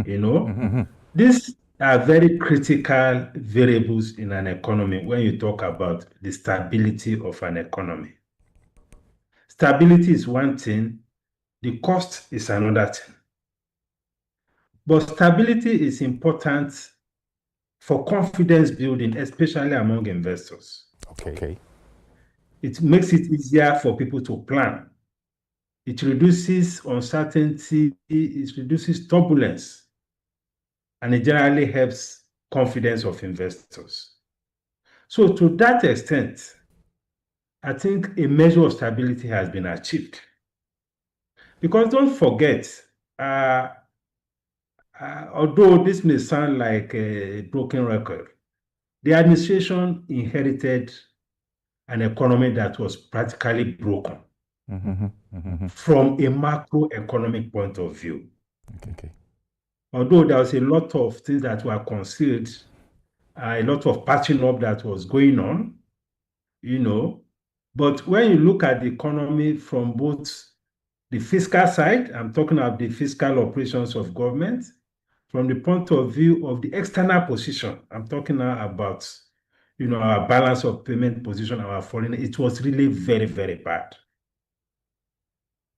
You know, these are very critical variables in an economy when you talk about the stability of an economy. Stability is one thing, the cost is another thing. But stability is important for confidence building, especially among investors. Okay. It makes it easier for people to plan. It reduces uncertainty, it reduces turbulence, and it generally helps confidence of investors. So to that extent, I think a measure of stability has been achieved. Because don't forget, although this may sound like a broken record, the administration inherited an economy that was practically broken from a macroeconomic point of view. Okay. Although there was a lot of things that were concealed, a lot of patching up that was going on, you know, but when you look at the economy from both the fiscal side, I'm talking about the fiscal operations of government, from the point of view of the external position, I'm talking now about, you know, our balance of payment position, our foreign, it was really very, very bad.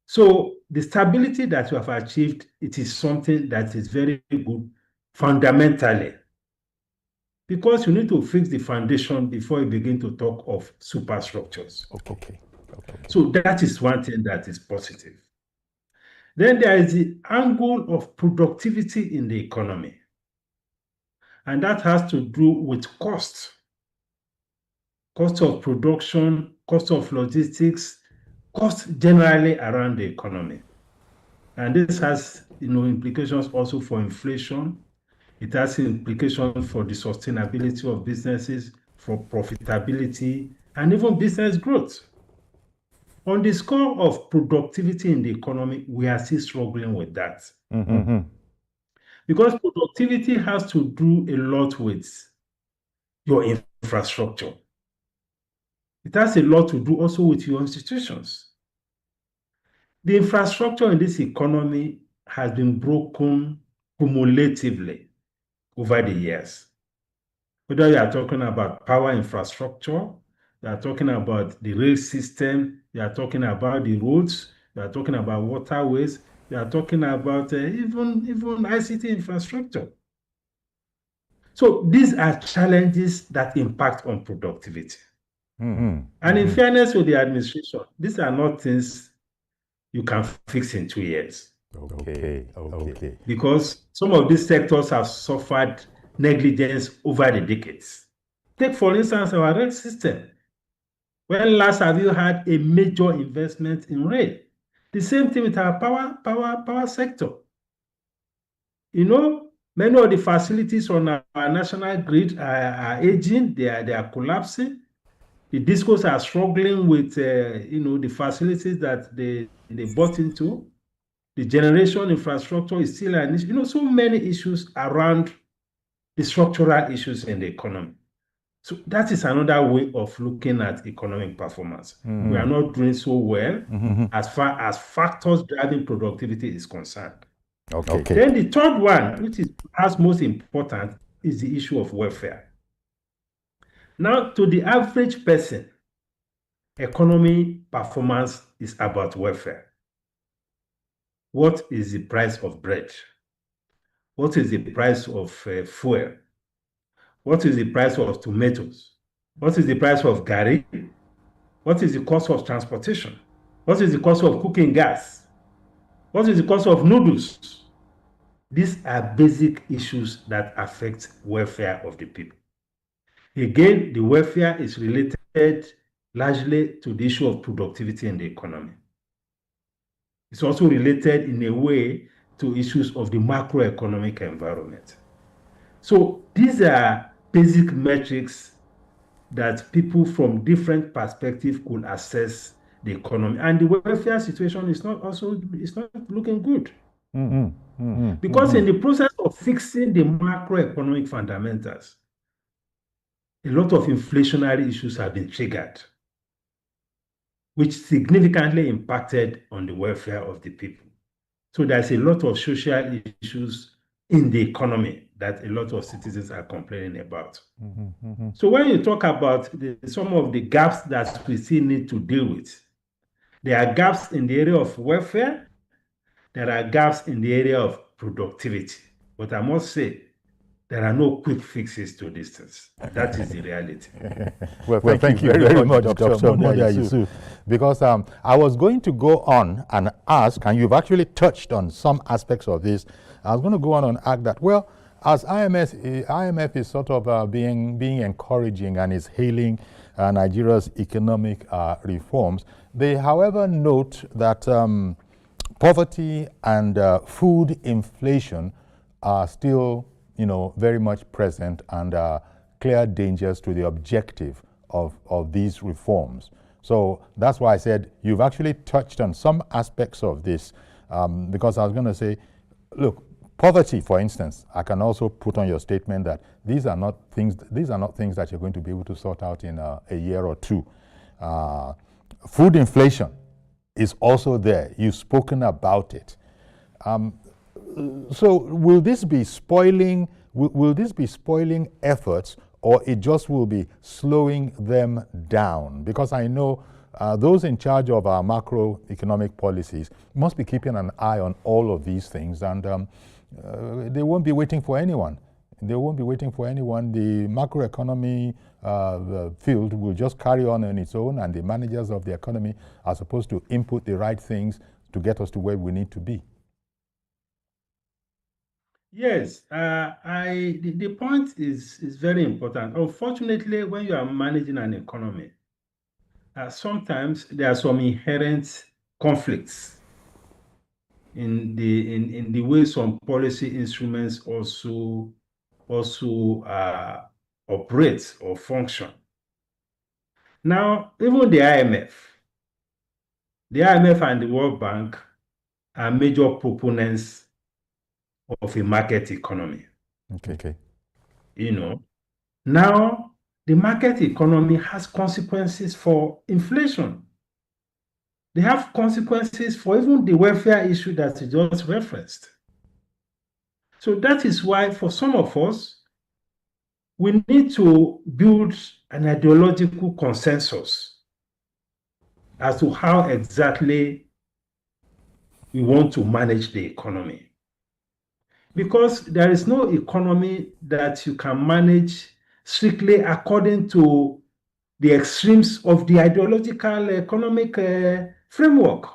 So the stability that we have achieved, it is something that is very good fundamentally, because you need to fix the foundation before you begin to talk of superstructures. Okay. So that is one thing that is positive. Then there is the angle of productivity in the economy. And that has to do with cost of production, cost of logistics, cost generally around the economy. And this has, implications also for inflation. It has implications for the sustainability of businesses, for profitability, and even business growth. On the score of productivity in the economy, we are still struggling with that. Because productivity has to do a lot with your infrastructure. It has a lot to do also with your institutions. The infrastructure in this economy has been broken cumulatively over the years. Whether you are talking about power infrastructure, you are talking about the rail system, you are talking about the roads, you are talking about waterways, you are talking about even ICT infrastructure. So these are challenges that impact on productivity. And in fairness to the administration, these are not things you can fix in 2 years. Okay. Because some of these sectors have suffered negligence over the decades. Take, for instance, our rail system. When last have you had a major investment in rail? The same thing with our power sector. Many of the facilities on our national grid are aging, they are collapsing. The discos are struggling with the facilities that they bought into. The generation infrastructure is still an issue. So many issues around the structural issues in the economy. So that is another way of looking at economic performance. We are not doing so well as far as factors driving productivity is concerned. Okay. Then the third one, which is perhaps most important, is the issue of welfare. Now, to the average person, economy performance is about welfare. What is the price of bread? What is the price of fuel? What is the price of tomatoes? What is the price of garri? What is the cost of transportation? What is the cost of cooking gas? What is the cost of noodles? These are basic issues that affect welfare of the people. Again, the welfare is related largely to the issue of productivity in the economy. It's also related in a way to issues of the macroeconomic environment. So these are basic metrics that people from different perspectives could assess the economy. And the welfare situation is not looking good. Because in the process of fixing the macroeconomic fundamentals, a lot of inflationary issues have been triggered, which significantly impacted on the welfare of the people. So there's a lot of social issues in the economy that a lot of citizens are complaining about. So when you talk about some of the gaps that we still need to deal with, there are gaps in the area of welfare, there are gaps in the area of productivity. But I must say, there are no quick fixes to these things. That is the reality. Well, thank you very much, Dr. Modia Yusuf. Because I was going to go on and ask, and you've actually touched on some aspects of this. I was going to go on and ask that, well, as IMF is sort of being encouraging and is hailing Nigeria's economic reforms, they, however, note that poverty and food inflation are still, very much present and clear dangers to the objective of these reforms. So that's why I said you've actually touched on some aspects of this, because I was going to say, look, poverty, for instance, I can also put on your statement that these are not things that you're going to be able to sort out in a year or two. Food inflation is also there. You've spoken about it. So will this be spoiling efforts, or it just will be slowing them down? Because I know those in charge of our macroeconomic policies must be keeping an eye on all of these things, and they won't be waiting for anyone. They won't be waiting for anyone. The macroeconomy field will just carry on its own, and the managers of the economy are supposed to input the right things to get us to where we need to be. Yes, the point is very important. Unfortunately, when you are managing an economy, sometimes there are some inherent conflicts in the way some policy instruments also operate or function. Now, even the IMF and the World Bank are major proponents of a market economy. Okay. Now the market economy has consequences for inflation. They have consequences for even the welfare issue that you just referenced. So that is why for some of us, we need to build an ideological consensus as to how exactly we want to manage the economy. Because there is no economy that you can manage strictly according to the extremes of the ideological economic framework.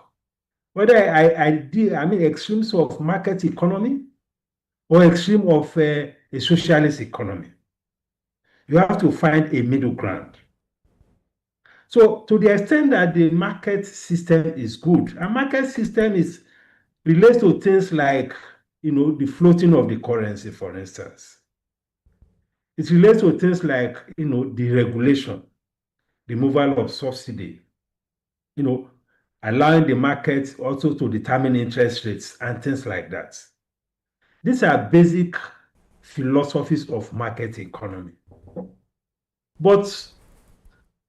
Whether I mean extremes of market economy or extreme of a socialist economy. You have to find a middle ground. So to the extent that the market system is good, a market system relates to things like the floating of the currency, for instance. It relates to things like, the regulation, removal of subsidy, allowing the market also to determine interest rates and things like that. These are basic philosophies of market economy. But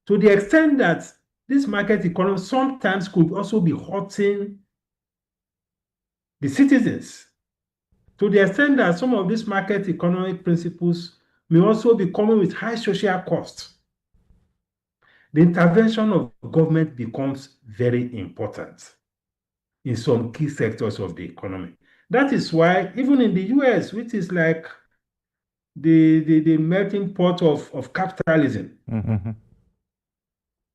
to the extent that this market economy sometimes could also be hurting the citizens, to the extent that some of these market economic principles may also be coming with high social costs, the intervention of government becomes very important in some key sectors of the economy. That is why even in the US, which is like the melting pot of capitalism,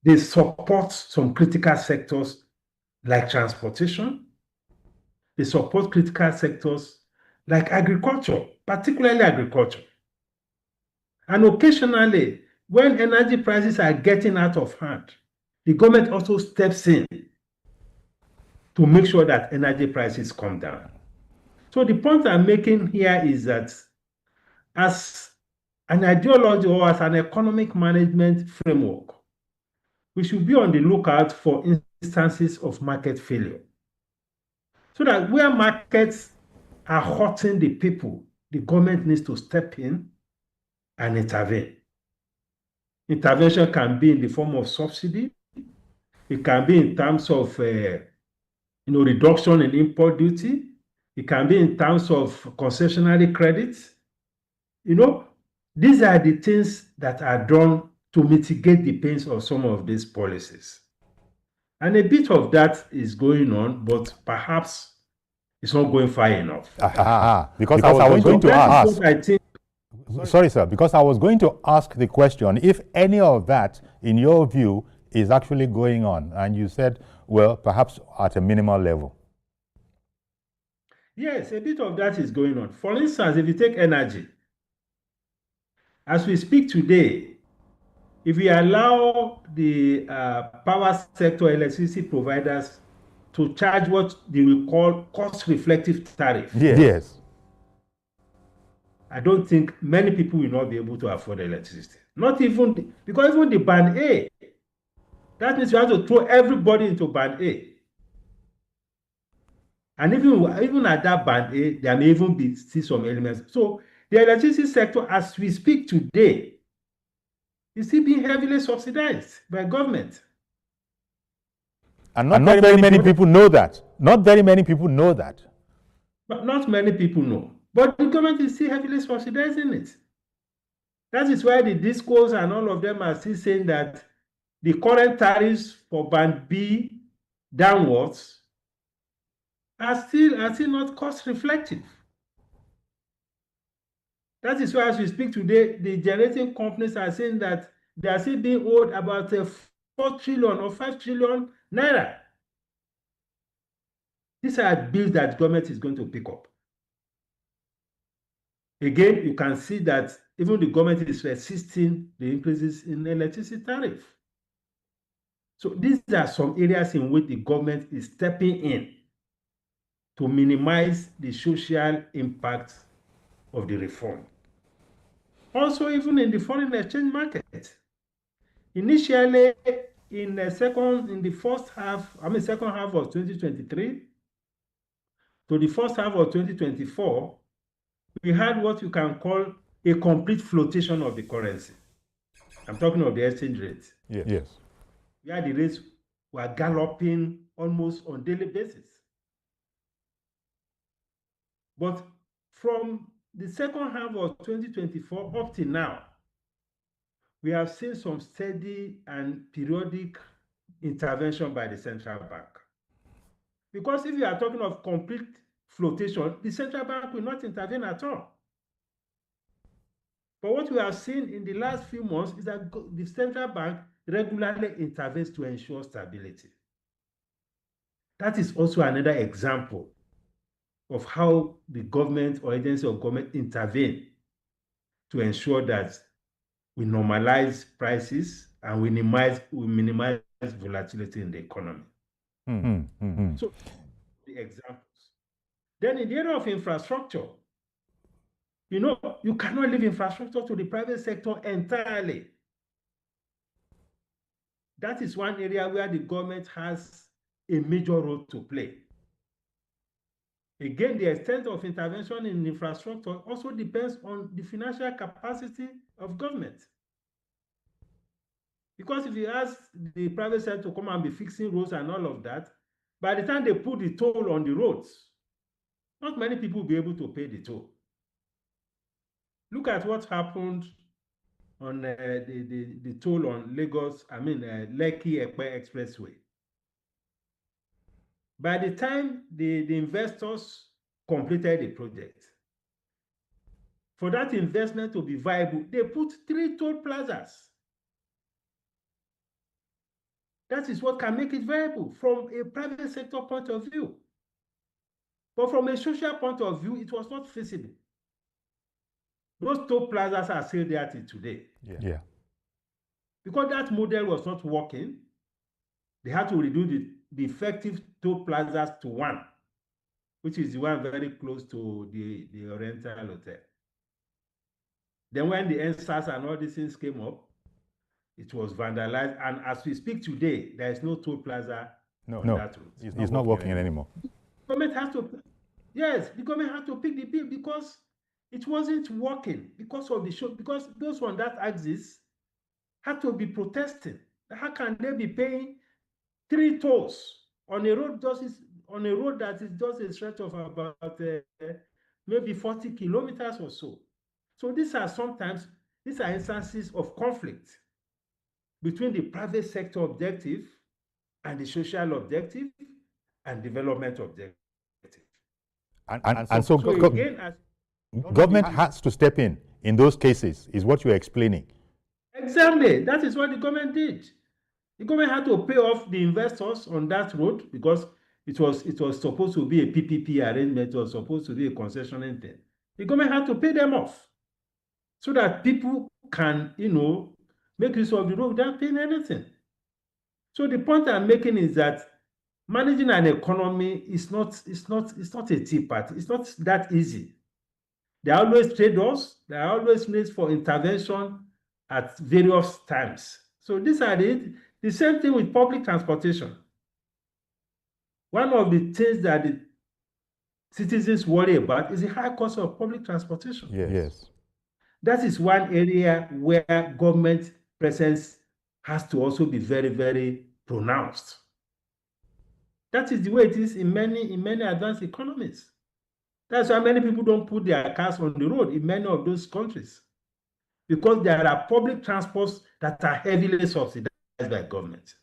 they support some critical sectors like transportation. They support critical sectors like agriculture, particularly agriculture. And occasionally, when energy prices are getting out of hand, the government also steps in to make sure that energy prices come down. So the point I'm making here is that as an ideology or as an economic management framework, we should be on the lookout for instances of market failure. So that where markets are hurting the people, the government needs to step in and intervene. Intervention can be in the form of subsidy. It can be in terms of reduction in import duty. It can be in terms of concessionary credits. You know, these are the things that are done to mitigate the pains of some of these policies. And a bit of that is going on, but perhaps it's not going far enough. Because I was going to ask. I think. Sorry, sir, because I was going to ask the question if any of that, in your view, is actually going on. And you said, well, perhaps at a minimal level. Yes, a bit of that is going on. For instance, if you take energy, as we speak today, if we allow the power sector electricity providers to charge what they will call cost-reflective tariff. Yes. I don't think many people will not be able to afford electricity. Not even, because even the band A, that means you have to throw everybody into band A. And even at that band A, there may even be still some elements. So the electricity sector, as we speak today, is still being heavily subsidized by government. And not very many people know that. Not very many people know that. But not many people know. But the government is still heavily subsidizing it. That is why the discourse and all of them are still saying that the current tariffs for band B downwards are still not cost reflective. That is why, as we speak today, the generating companies are saying that they are still being owed about 4 trillion or 5 trillion naira. These are bills that government is going to pick up. Again, you can see that even the government is resisting the increases in electricity tariff. So these are some areas in which the government is stepping in to minimize the social impact of the reform. Also, even in the foreign exchange market. Initially, in the second half of 2023 to the first half of 2024, we had what you can call a complete flotation of the currency. I'm talking of the exchange rate. Yes. Where the rates were galloping almost on daily basis. But from the second half of 2024 up to now, we have seen some steady and periodic intervention by the central bank. Because if you are talking of complete flotation, the central bank will not intervene at all. But what we have seen in the last few months is that the central bank regularly intervenes to ensure stability. That is also another example of how the government or agency of government intervene to ensure that we normalize prices and we minimize volatility in the economy. So the examples. Then in the area of infrastructure, you cannot leave infrastructure to the private sector entirely. That is one area where the government has a major role to play. Again, the extent of intervention in infrastructure also depends on the financial capacity of government. Because if you ask the private sector to come and be fixing roads and all of that, by the time they put the toll on the roads, not many people will be able to pay the toll. Look at what happened on the toll on Lekki-Epe Expressway. By the time the investors completed the project, for that investment to be viable, they put 3 toll plazas. That is what can make it viable from a private sector point of view. But from a social point of view, it was not feasible. Those toll plazas are still there till today. Yeah. Because that model was not working, they had to reduce the effective toll plazas to 1, which is the one very close to the Oriental Hotel. Then when the NSAS and all these things came up, it was vandalized. And as we speak today, there is no toll plaza on that route. It's not working anymore. The government had to pick the bill because it wasn't working because of the show, because those on that axis had to be protesting. How can they be paying 3 tolls on a road just on a road that is just a stretch of about maybe 40 kilometers or so. So these are instances of conflict between the private sector objective and the social objective and development objective. And so again, as government has to step in those cases, is what you're explaining. Exactly. That is what the government did. The government had to pay off the investors on that road because it was supposed to be a PPP arrangement, it was supposed to be a concessioning thing. The government had to pay them off so that people can, make use of the road without paying anything. So the point I'm making is that managing an economy is not a tea party. It's not that easy. There are always trade-offs. There are always needs for intervention at various times. So these are the same thing with public transportation. One of the things that the citizens worry about is the high cost of public transportation. Yes. That is one area where government presence has to also be very, very pronounced. That is the way it is in many advanced economies. That's why many people don't put their cars on the road in many of those countries, because there are public transports that are heavily subsidized by government.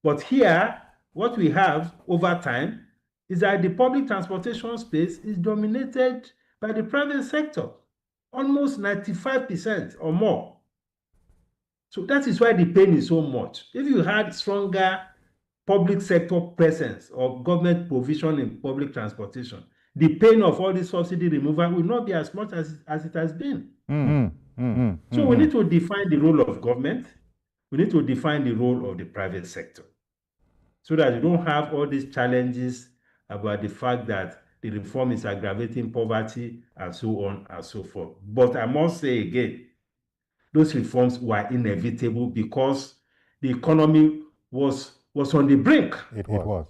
But here, what we have over time is that the public transportation space is dominated by the private sector, almost 95% or more. So that is why the pain is so much. If you had stronger public sector presence or government provision in public transportation, the pain of all this subsidy removal will not be as much as it has been. So we need to define the role of government. We need to define the role of the private sector so that you don't have all these challenges about the fact that the reform is aggravating poverty and so on and so forth. But I must say again, those reforms were inevitable because the economy was on the brink. It was.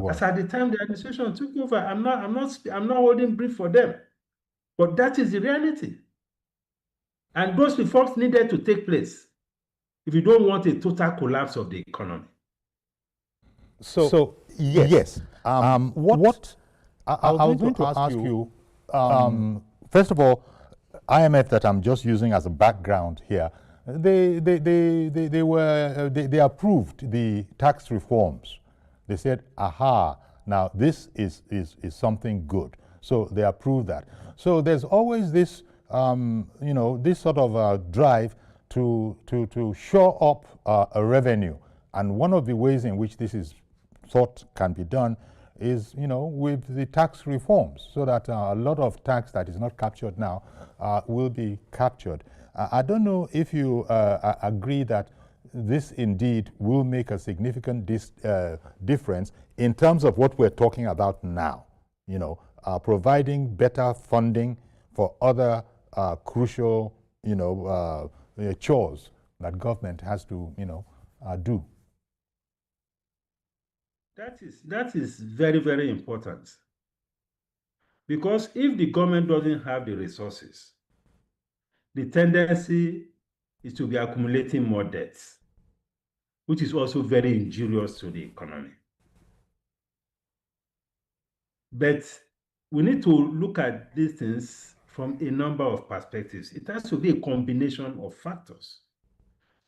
As at the time the administration took over, I'm not holding brief for them, but that is the reality. And those reforms needed to take place if you don't want a total collapse of the economy. So yes. What I was going to ask you, first of all, IMF, that I'm just using as a background here, they approved the tax reforms. They said, aha, now this is something good. So they approved that. So there's always this, this sort of drive to shore up a revenue. And one of the ways in which this is thought can be done is, with the tax reforms, so that a lot of tax that is not captured now will be captured. I don't know if you agree that this indeed will make a significant difference in terms of what we're talking about now, providing better funding for other crucial, chores that government has to, do. That is very, very important. Because if the government doesn't have the resources, the tendency is to be accumulating more debts, which is also very injurious to the economy. But we need to look at these things from a number of perspectives. It has to be a combination of factors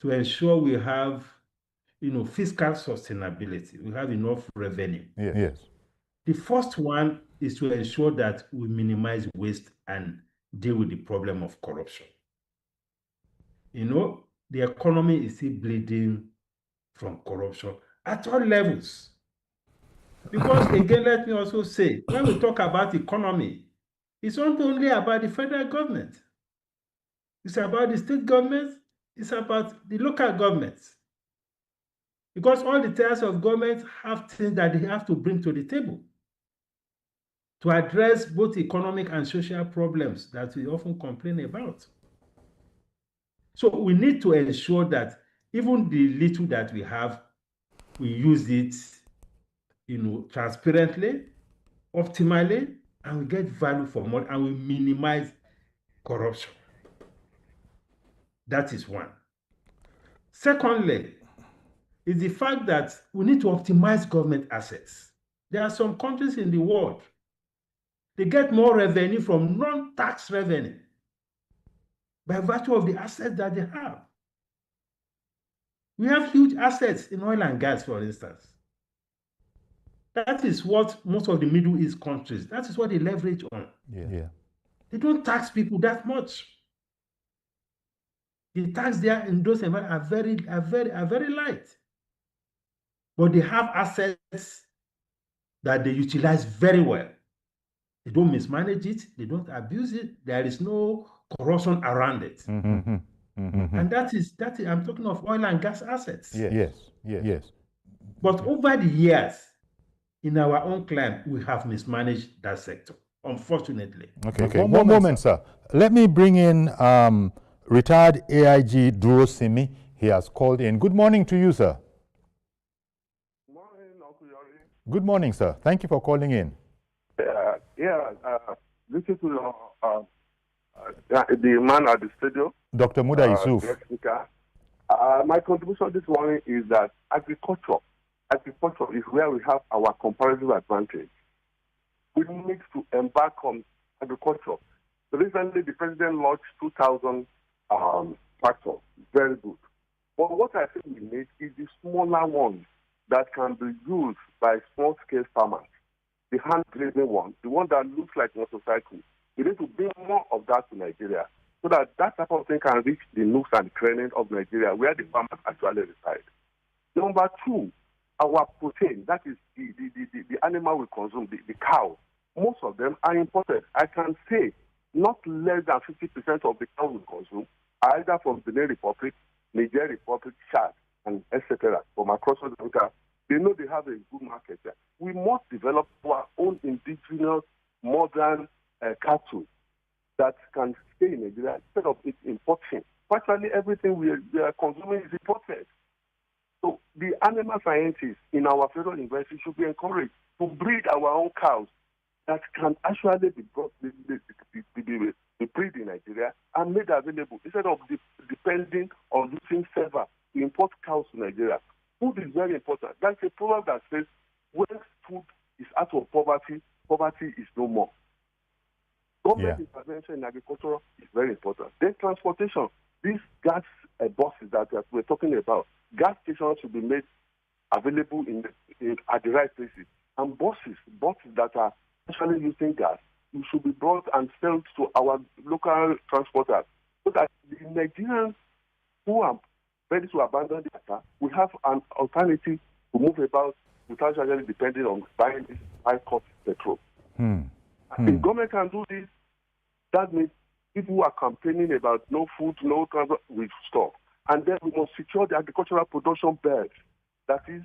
to ensure we have, fiscal sustainability. We have enough revenue. Yes. The first one is to ensure that we minimize waste and deal with the problem of corruption. The economy is still bleeding from corruption at all levels. Because again, let me also say, when we talk about economy, it's not only about the federal government. It's about the state governments. It's about the local governments. Because all the tiers of government have things that they have to bring to the table to address both economic and social problems that we often complain about. So we need to ensure that even the little that we have, we use it, transparently, optimally, and we get value for money, and we minimize corruption. That is one. Secondly, is the fact that we need to optimize government assets. There are some countries in the world, they get more revenue from non-tax revenue by virtue of the assets that they have. We have huge assets in oil and gas, for instance. That is what most of the Middle East countries, that is what they leverage on. Yeah. They don't tax people that much. The tax there in those environments are very light. But they have assets that they utilize very well. They don't mismanage it, they don't abuse it, there is no corruption around it. And that is I'm talking of oil and gas assets. Yes. But over the years, in our own climate, we have mismanaged that sector, unfortunately. Okay. One moment, sir. Let me bring in retired AIG Durosimi. He has called in. Good morning to you, sir. Morning, Uncle Yori. Good morning, sir. Thank you for calling in. Listen to the man at the studio, Dr. Muda Yusuf. My contribution this morning is that agriculture is where we have our comparative advantage. We need to embark on agriculture. Recently, the president launched 2,000 tractors. Very good. But what I think we need is the smaller ones that can be used by small-scale farmers. The hand-grading one, the one that looks like a motorcycle. We need to bring more of that to Nigeria so that that type of thing can reach the nooks and crannies of Nigeria where the farmers actually reside. Number two, our protein, that is the animal we consume, the cow. Most of them are imported. I can say not less than 50% of the cow we consume are either from Benin Republic, Niger Republic, Chad, and etc. from across Africa. They know they have a good market there. We must develop our own indigenous, modern cattle that can stay in Nigeria instead of it importing. Virtually everything we are consuming is imported. So the animal scientists in our federal university should be encouraged to breed our own cows that can actually be brought, be breed in Nigeria and made available instead of depending on using server to import cows to Nigeria. Food is very important. That's a proverb that says, when food is out of poverty, poverty is no more. Government intervention in agriculture is very important. Then transportation. These gas buses that we're talking about, gas stations should be made available at the right places. And buses that are actually using gas, should be brought and sold to our local transporters so that the Nigerians who are ready to abandon their car will have an alternative to move about without actually depending on buying this high-cost petrol. If government can do this, that means people who are campaigning about no food, no transport, will stop. And then we must secure the agricultural production belts. That is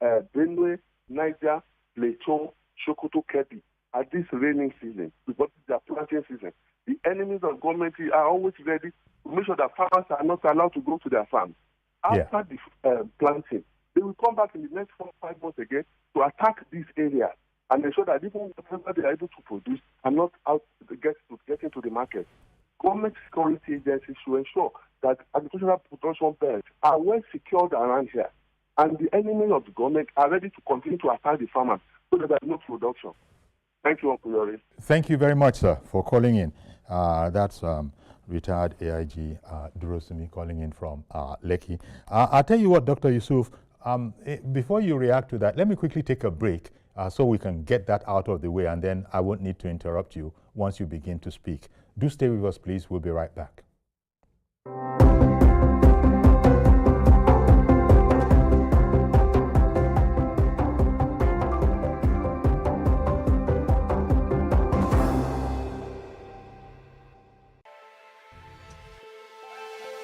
Benue, Niger, Plateau, Sokoto, Kebbi, at this raining season, because it's their planting season. The enemies of government are always ready to make sure that farmers are not allowed to go to their farms. After the planting, they will come back in the next 4 or 5 months again to attack these areas and ensure that even whatever they are able to produce are not out to get into the market. Government security agencies should ensure that agricultural production belts are well secured around here, and the enemies of the government are ready to continue to attack the farmers so that there is no production. Thank you, Uncle Yori. Thank you very much, sir, for calling in. That's retired AIG Durosimi calling in from Lekki. I'll tell you what, Dr. Yusuf, before you react to that, let me quickly take a break so we can get that out of the way, and then I won't need to interrupt you once you begin to speak. Do stay with us, please. We'll be right back.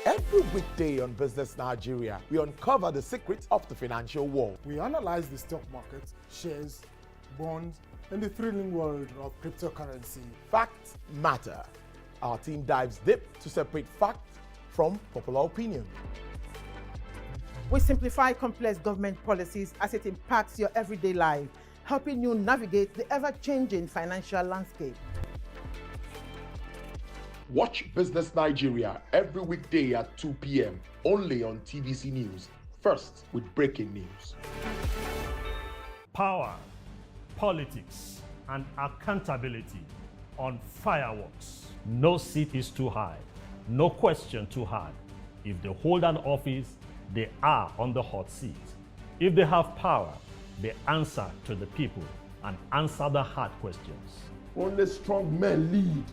Every weekday on Business Nigeria, we uncover the secrets of the financial world. We analyze the stock market, shares, bonds, and the thrilling world of cryptocurrency. Facts matter. Our team dives deep to separate fact from popular opinion. We simplify complex government policies as it impacts your everyday life, helping you navigate the ever-changing financial landscape. Watch Business Nigeria every weekday at 2 p.m. only on TVC News. first with breaking news. Power, politics, and accountability on fireworks. No seat is too high, no question too hard. If they hold an office, they are on the hot seat. If they have power, they answer to the people and answer the hard questions. Only strong men lead,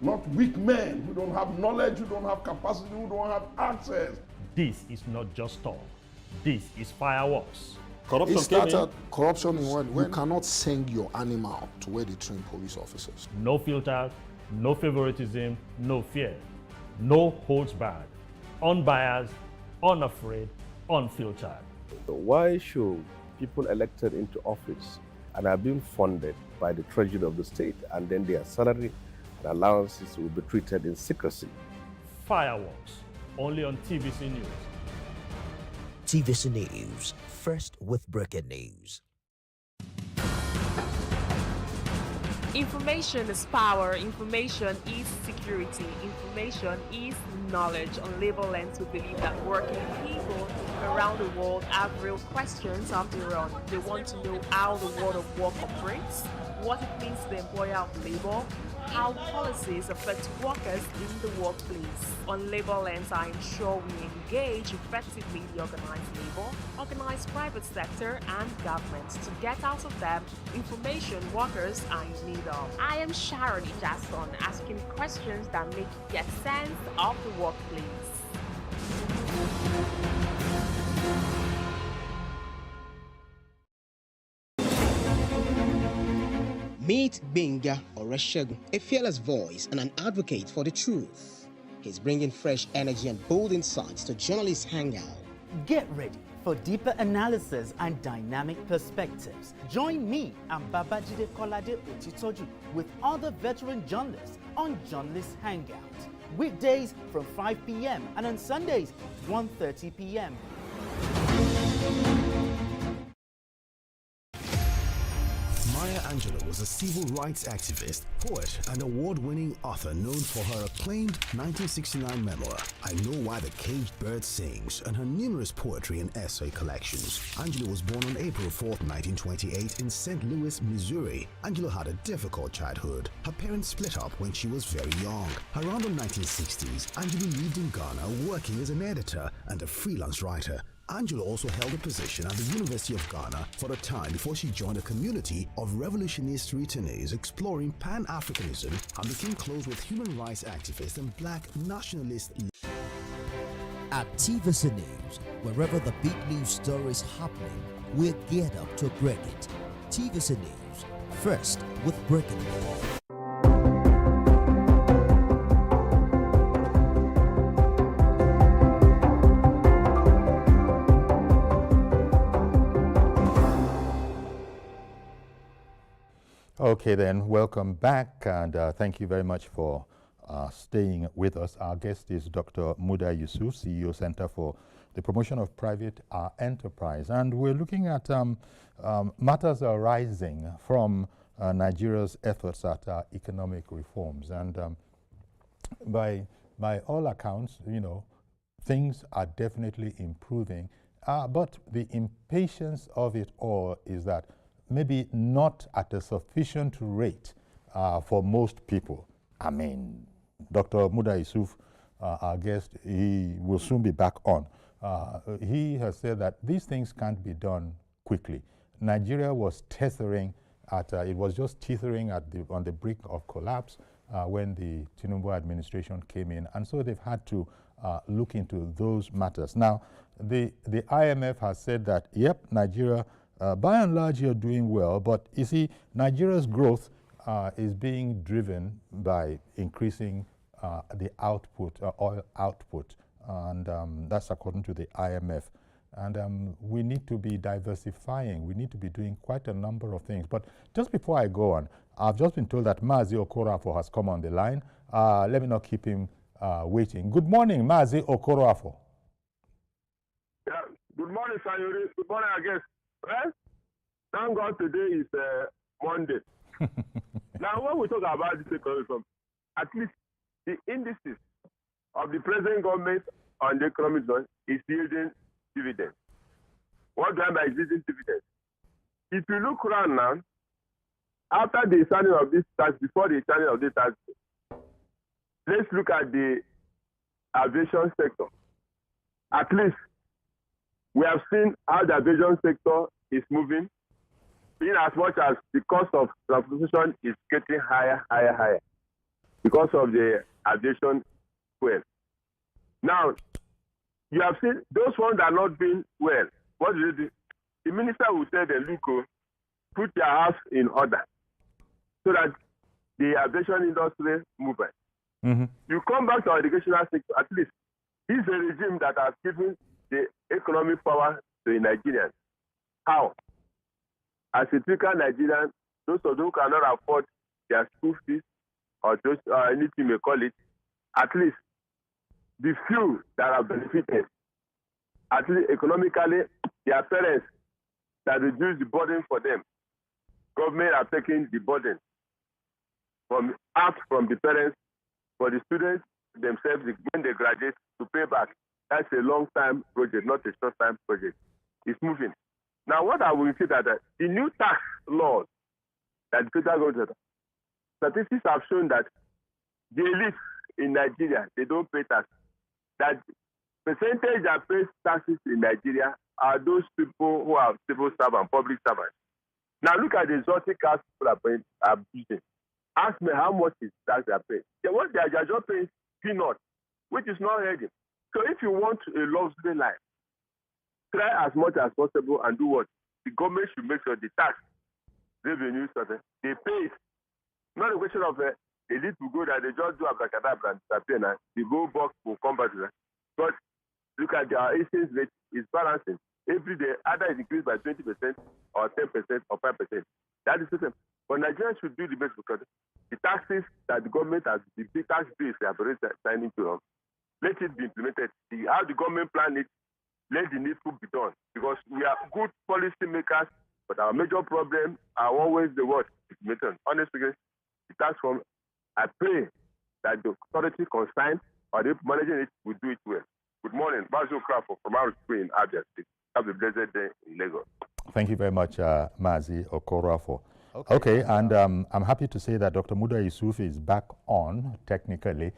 not weak men who don't have knowledge, who don't have capacity, who don't have access. This is not just talk. This is fireworks. Corruption. It started corruption in when you cannot send your animal to where they train police officers. No filters, no favoritism, no fear, no holds barred, unbiased, unafraid, unfiltered. Why should people elected into office and are being funded by the treasury of the state, and then their salary and allowances will be treated in secrecy? Fireworks, only on TVC News. TVC News, first with breaking news. Information is power, information is security, information is knowledge. On Labor Lens, we believe that working people around the world have real questions of their own. They want to know how the world of work operates, what it means to the employer of labor, how policies affect workers in the workplace. On Labor Lens, I ensure we engage effectively the organized labor, organized private sector, and government to get out of them information workers are in need of. I am Sharon Ijason, asking questions that make you get sense of the workplace. Meet Benga Oreshegun, a fearless voice and an advocate for the truth. He's bringing fresh energy and bold insights to journalists' Hangout. Get ready for deeper analysis and dynamic perspectives. Join me and Babajide Kolade Otitoju with other veteran journalists on Journalists' Hangout. Weekdays from 5 p.m. and on Sundays 1:30 p.m. Maya Angelou was a civil rights activist, poet, and award-winning author known for her acclaimed 1969 memoir, I Know Why the Caged Bird Sings, and her numerous poetry and essay collections. Angelou was born on April 4, 1928 in St. Louis, Missouri. Angelou had a difficult childhood. Her parents split up when she was very young. Around the 1960s, Angelou lived in Ghana working as an editor and a freelance writer. Angelou also held a position at the University of Ghana for a time before she joined a community of revolutionist returnees exploring Pan-Africanism and became close with human rights activists and black nationalist leaders. At TVC News, wherever the big news story is happening, we're geared up to break it. TVC News, first with breaking news. Okay then, welcome back, and thank you very much for staying with us. Our guest is Dr. Muda Yusuf, CEO, Center for the Promotion of Private Enterprise, and we're looking at matters arising from Nigeria's efforts at economic reforms. And by all accounts, you know, things are definitely improving, but the impatience of it all is that maybe not at a sufficient rate for most people. I mean, Dr. Muda Yusuf, our guest, he will soon be back on. He has said that these things can't be done quickly. Nigeria was tethering at, it was just teetering at on the brink of collapse when the Tinubu administration came in, and so they've had to look into those matters. Now, the IMF has said that, yep, Nigeria, by and large, you're doing well, but you see, Nigeria's growth is being driven by increasing the output, oil output, and that's according to the IMF. And we need to be diversifying. We need to be doing quite a number of things. But just before I go on, I've just been told that Mazi Okorafor has come on the line. Let me not keep him waiting. Good morning, Mazi Okorafor. Yeah, good morning, Sayuri. Good morning, I guess. Well, thank God today is Monday. Now, when we talk about this economic reform, at least the indices of the present government on the economic zone is yielding dividends. What do I mean by existing dividends? If you look around now, after the signing of this tax, before the signing of this tax, let's look at the aviation sector. At least we have seen how the aviation sector is moving, in as much as the cost of transportation is getting higher because of the aviation fuel. Now, you have seen those ones that are not doing well. What do you do? The minister will say, look, put your house in order so that the aviation industry moves. You come back to our educational sector, at least this is a regime that has given the economic power to the Nigerians. How? As a typical Nigerian, those of them who cannot afford their school fees or just anything you may call it, at least the few that are benefited, at least economically, their parents that reduce the burden for them. Government are taking the burden from the parents for the students themselves when they graduate to pay back. That's a long-time project, not a short-time project. It's moving. Now, what I will say that the new tax laws that the federal government, statistics have shown that the elites in Nigeria, they don't pay tax. That percentage that pays taxes in Nigeria are those people who are civil servants, public servants. Now, look at the exotic cars people are using. Ask me how much is tax they are paying. They are just paying peanuts, which is not healthy. So if you want a luxury life, try as much as possible and do what? The government should make sure the tax revenue, they pay it. Not a question of elite will go that they just do abracadabra and disappear now. The gold box will come back to that. But look at our instance rate is balancing. Every day, either it increased by 20% or 10% or 5%. That is the same. But Nigerians should do the best because the taxes that the government has, the big tax bills they have already signing to, let it be implemented. How the government plan it, let the needful be done. Because we are good policy makers, but our major problem are always the word implementation. Honestly, the tax form, I pray that the authority concerned or the managing it will do it well. Good morning, Basil Crawford from our school in Abia State. Have a blessed day in Lagos. Thank you very much, Mazi Okorafor. Okay, and I'm happy to say that Dr. Muda Yusuf is back on technically.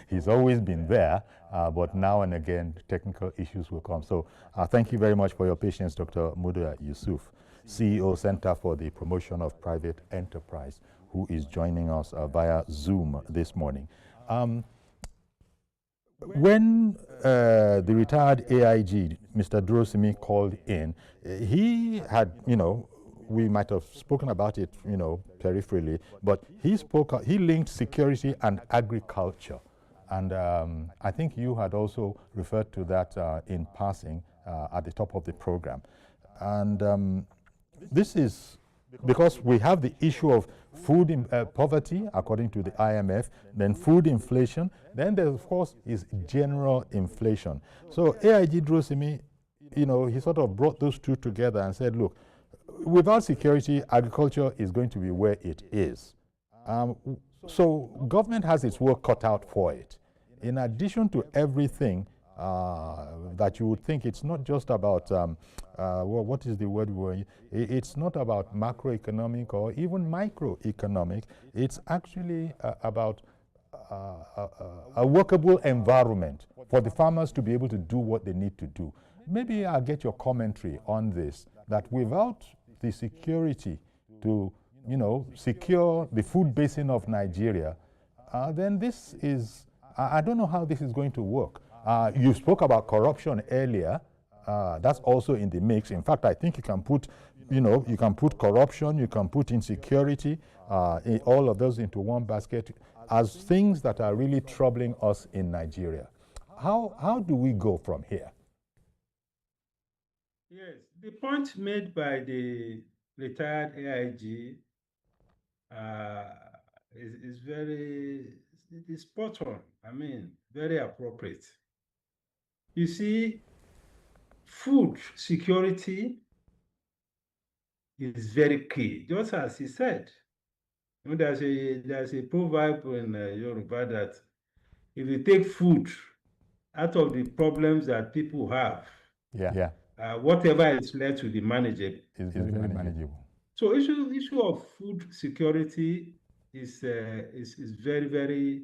He's always been there, but now and again technical issues will come. So thank you very much for your patience, Dr. Muda Yusuf, CEO Center for the Promotion of Private Enterprise, who is joining us via Zoom this morning. When the retired AIG, Mr. Durosimi, called in, he had, we might have spoken about it, peripherally, but he linked security and agriculture. And I think you had also referred to that in passing at the top of the program. And this is because we have the issue of food poverty, according to the IMF, then food inflation, then there, of course, is general inflation. So AIG Durosimi, he sort of brought those two together and said, look, without security, agriculture is going to be where it is. So government has its work cut out for it. In addition to everything that you would think, it's not just about, what is the word? It's not about macroeconomic or even microeconomic. It's actually about a workable environment for the farmers to be able to do what they need to do. Maybe I'll get your commentary on this, that without the security to, secure the food basin of Nigeria, then this is, I don't know how this is going to work. You spoke about corruption earlier. That's also in the mix. In fact, I think you can put, you can put corruption, you can put insecurity, all of those into one basket as things that are really troubling us in Nigeria. How do we go from here? Yes, the point made by the retired AIG is very spot on. I mean, very appropriate. You see, food security is very key, just as he said. There's a proverb in Yoruba that if you take food out of the problems that people have, whatever is led to be manageable is very manageable. So issue of food security is very, very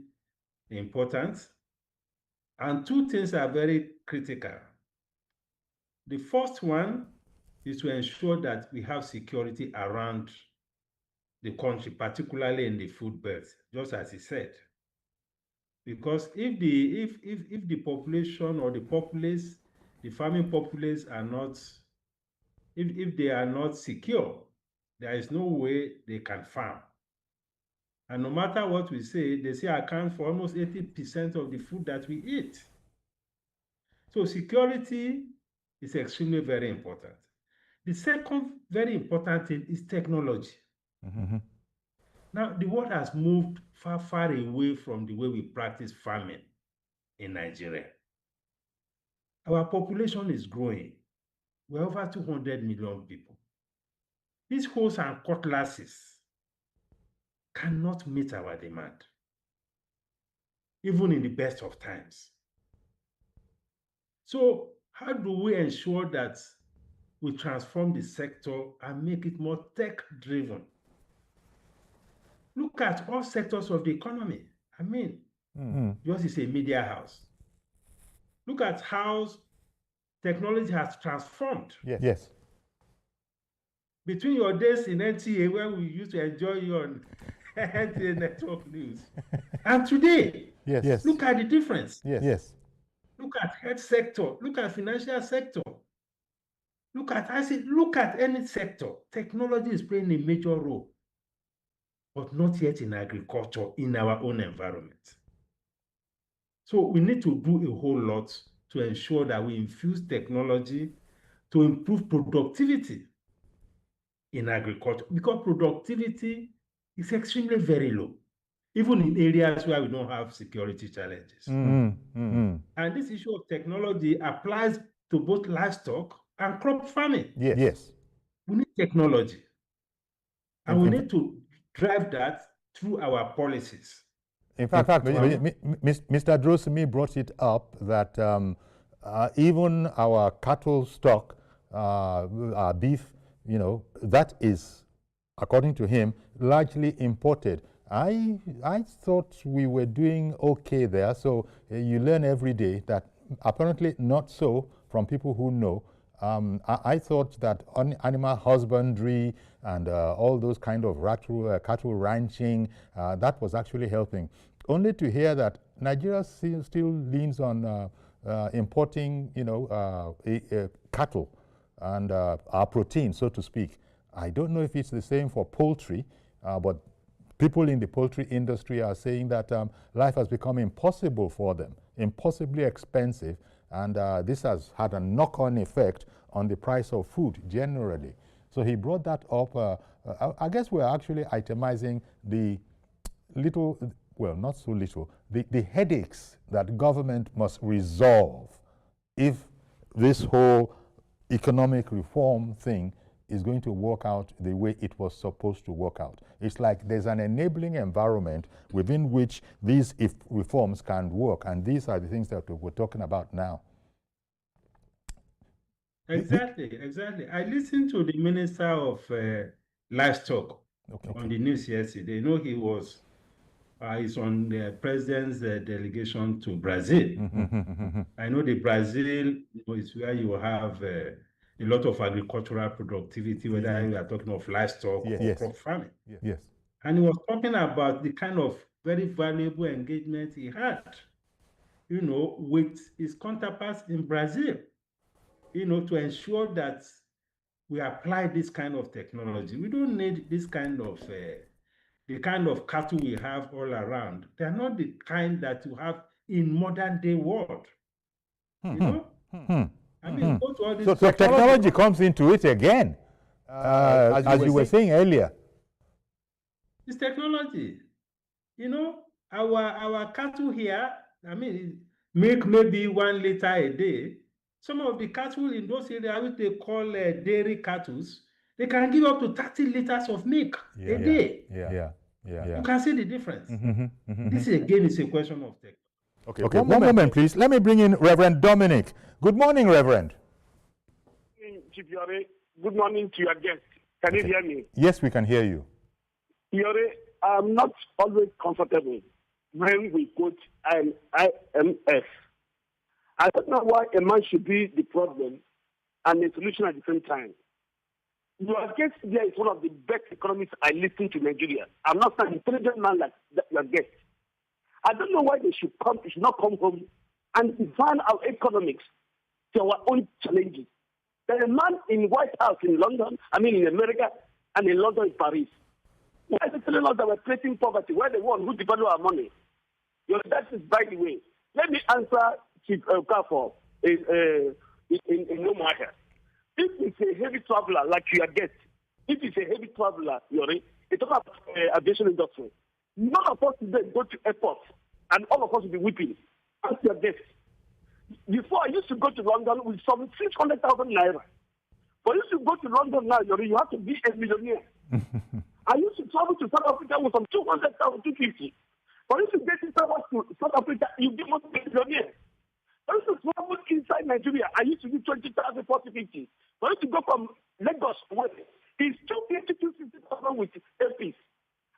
important. And two things are very critical. The first one is to ensure that we have security around the country, particularly in the food belt, just as he said. Because if the population or the populace, the farming populace are not, if they are not secure, there is no way they can farm. And no matter what we say, they say account for almost 80% of the food that we eat. So security is extremely very important. The second very important thing is technology. Now, the world has moved far, far away from the way we practice farming in Nigeria. Our population is growing. We're over 200 million people. These hoes and cutlasses cannot meet our demand, even in the best of times. So how do we ensure that we transform the sector and make it more tech-driven? Look at all sectors of the economy. I mean, yours is a media house. Look at how technology has transformed. Yes. Between your days in NTA, where we used to enjoy you on NTA Network News, and today, look at the difference. Yes. Look at health sector. Look at financial sector. Look at any sector. Technology is playing a major role, but not yet in agriculture, in our own environment. So we need to do a whole lot to ensure that we infuse technology to improve productivity in agriculture, because productivity is extremely very low, even in areas where we don't have security challenges. And this issue of technology applies to both livestock and crop farming. Yes. We need technology, and we need to drive that through our policies. In fact, Mr. Drosimi brought it up that even our cattle stock, our beef, that is, according to him, largely imported. I thought we were doing okay there. So you learn every day that apparently not so from people who know. I thought that animal husbandry and all those kind of cattle ranching, that was actually helping. Only to hear that Nigeria still leans on importing, cattle and our protein, so to speak. I don't know if it's the same for poultry, but people in the poultry industry are saying that life has become impossible for them, impossibly expensive, and this has had a knock-on effect on the price of food generally. So he brought that up. I guess we're actually itemizing the little, well, not so little, the headaches that government must resolve if this whole economic reform thing is going to work out the way it was supposed to work out. It's like there's an enabling environment within which these reforms can work, and these are the things that we're talking about now. Exactly. I listened to the Minister of Livestock on the news yesterday. He was he's on the president's delegation to Brazil. I know the Brazil is where you have a lot of agricultural productivity, whether you are talking of livestock or crop farming. Yes. And he was talking about the kind of very valuable engagement he had, with his counterparts in Brazil, to ensure that we apply this kind of technology. We don't need this kind of the kind of cattle we have all around. They're not the kind that you have in modern day world. I mean, go to all these. So technology comes into it again, as you were saying earlier. It's technology. Our cattle here, milk maybe 1 liter a day. Some of the cattle in those areas, which they call dairy cattle, they can give up to 30 liters of milk a day. Yeah. You can see the difference. This again is a question of technology. Okay, one moment, please. Let me bring in Reverend Dominic. Good morning, Reverend. Chief Yore, good morning to your guest. Can you hear me? Yes, we can hear you. Yore, I'm not always comfortable when we quote an IMF. I don't know why a man should be the problem and the solution at the same time. Your guest here is one of the best economists I listen to in Nigeria. I'm not an intelligent man like your guest. I don't know why they should not come home and define our economics to our own challenges. There's a man in White House in London, in America, and in London in Paris. Why are they telling us that we're creating poverty? We're the one who devalue our money. That is, by the way. Let me answer Chief Okafor in no matter. If it's a heavy traveler, like your guest, if it's a heavy traveler, Yori, it's about aviation industry. None of us today go to airports, and all of us will be weeping. Ask your guest. Before, I used to go to London with some 600,000 naira. For you to go to London now, Yori, you have to be a millionaire. I used to travel to South Africa with some 200,000, 250. For you to get to South Africa, you must be a millionaire. For you to travel inside Nigeria, I used to do 20,000, 40, 50. For you to go from Lagos, it's 250, 260,000 with airpiece.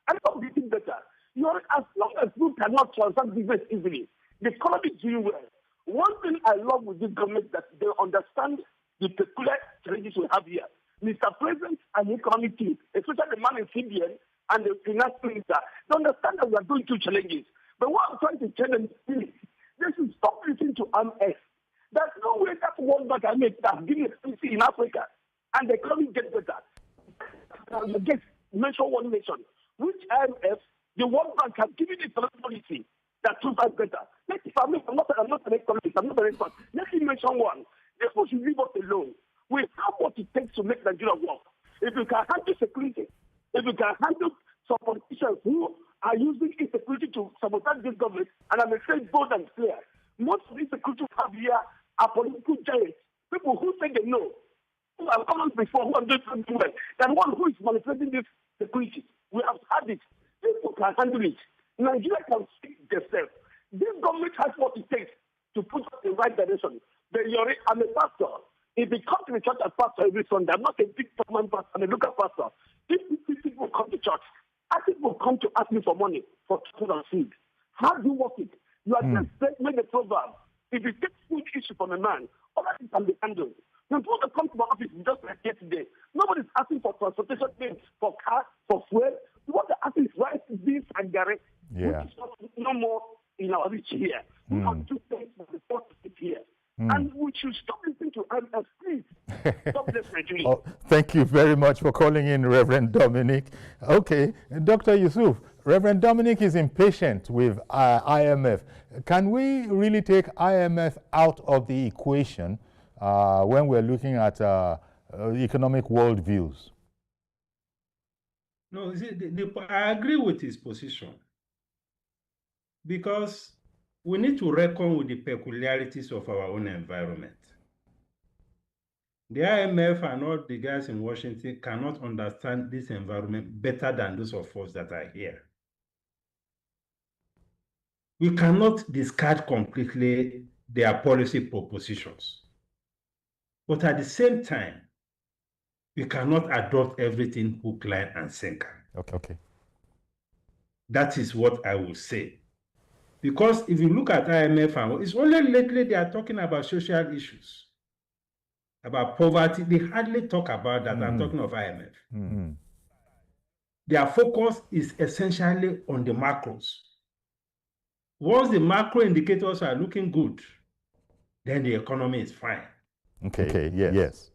And I'm getting better. As long as you cannot transact business easily, the economy is doing well. One thing I love with this government is that they understand the peculiar challenges we have here. Mr. President and the economic team, especially the man in CBN and the finance minister, they understand that we are doing two challenges. But what I'm trying to tell them is they should stop listening to MS. There's no way that World Bank has given a in Africa and the economy gets better. Just mention one nation, which IMF, the World Bank has given a policy that should us better. I'm not an economist, I'm not an expert. Let me mention one. People should leave us alone. We have what it takes to make Nigeria work. If you can handle security, if you can handle some politicians who are using insecurity to sabotage this government, and I'm saying bold and clear, most of the insecurity we have here are political giants, people who say they know, who have come on before, who are doing something well, than one who is manipulating this security. We have had it. People can handle it. Nigeria can speak themselves. This government has what it takes to put us in the right direction. I'm a pastor. If they come to the church as pastor every Sunday, I'm not a big man pastor, I'm a local pastor. If people come to church, people come to ask me for money for food and food. How do you work it? You are just made a proverb. If you take food issue from a man, all that can be handled. When people come to my office just like yesterday, nobody's asking for transportation things, for cars, for fuel. What they're asking is rice, beef, and garlic, which is no more in our reach here. We have two things for the first to sit here. And we should stop listening to MS, please. Stop this, Nigeria. Thank you very much for calling in, Reverend Dominic. Okay, Dr. Yusuf, Reverend Dominic is impatient with IMF. Can we really take IMF out of the equation when we're looking at economic worldviews? No, I agree with his position, because we need to reckon with the peculiarities of our own environment. The IMF and all the guys in Washington cannot understand this environment better than those of us that are here. We cannot discard completely their policy propositions. But at the same time, we cannot adopt everything hook, line, and sinker. Okay. That is what I will say. Because if you look at IMF, it's only lately they are talking about social issues, about poverty. They hardly talk about that. I'm talking of IMF. Their focus is essentially on the macros. Once the macro indicators are looking good, then the economy is fine. Okay. Yes.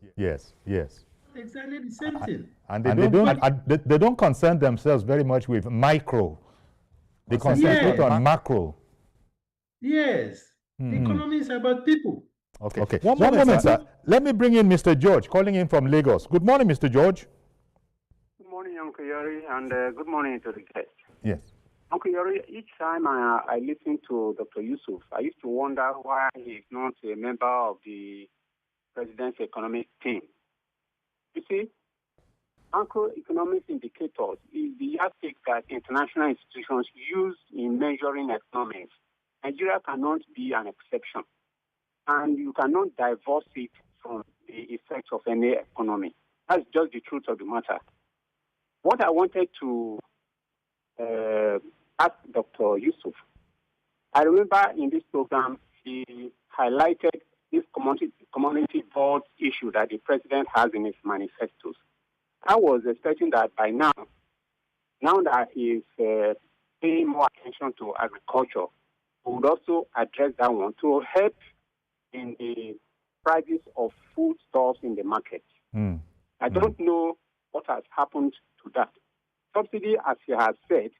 Exactly the same thing. And they don't concern themselves very much with micro. They concentrate on macro. Yes. The economy is about people. Okay. One moment, sir. Let me bring in Mr. George, calling in from Lagos. Good morning, Mr. George. Good morning, Uncle Yori, and good morning to the guest. Yes. Uncle Yori, each time I listen to Dr. Yusuf, I used to wonder why he is not a member of the President's economic team. You see, macroeconomic indicators is the yardstick that international institutions use in measuring economics. Nigeria cannot be an exception, and you cannot divorce it from the effects of any economy. That's just the truth of the matter. What I wanted to ask Dr. Yusuf, I remember in this program, he highlighted this community board issue that the president has in his manifestos. I was expecting that by now that he is paying more attention to agriculture, we would also address that one to help in the prices of foodstuffs in the market. I don't know what has happened to that. Subsidy, as he has said,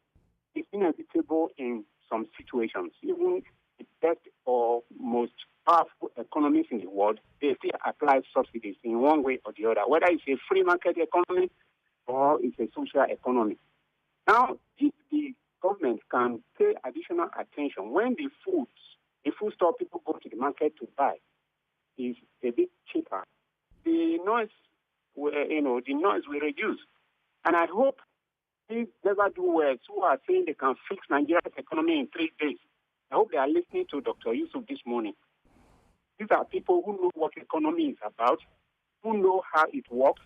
is inevitable in some situations. Even the best or most powerful economies in the world, they still apply subsidies in one way or the other, whether it's a free market economy or it's a social economy. Now, if the government can pay additional attention when the foodstuff people go to the market to buy is a bit cheaper, the noise will reduce. And I hope these never-do-wells who are saying they can fix Nigeria's economy in 3 days, I hope they are listening to Dr. Yusuf this morning. These are people who know what economy is about, who know how it works,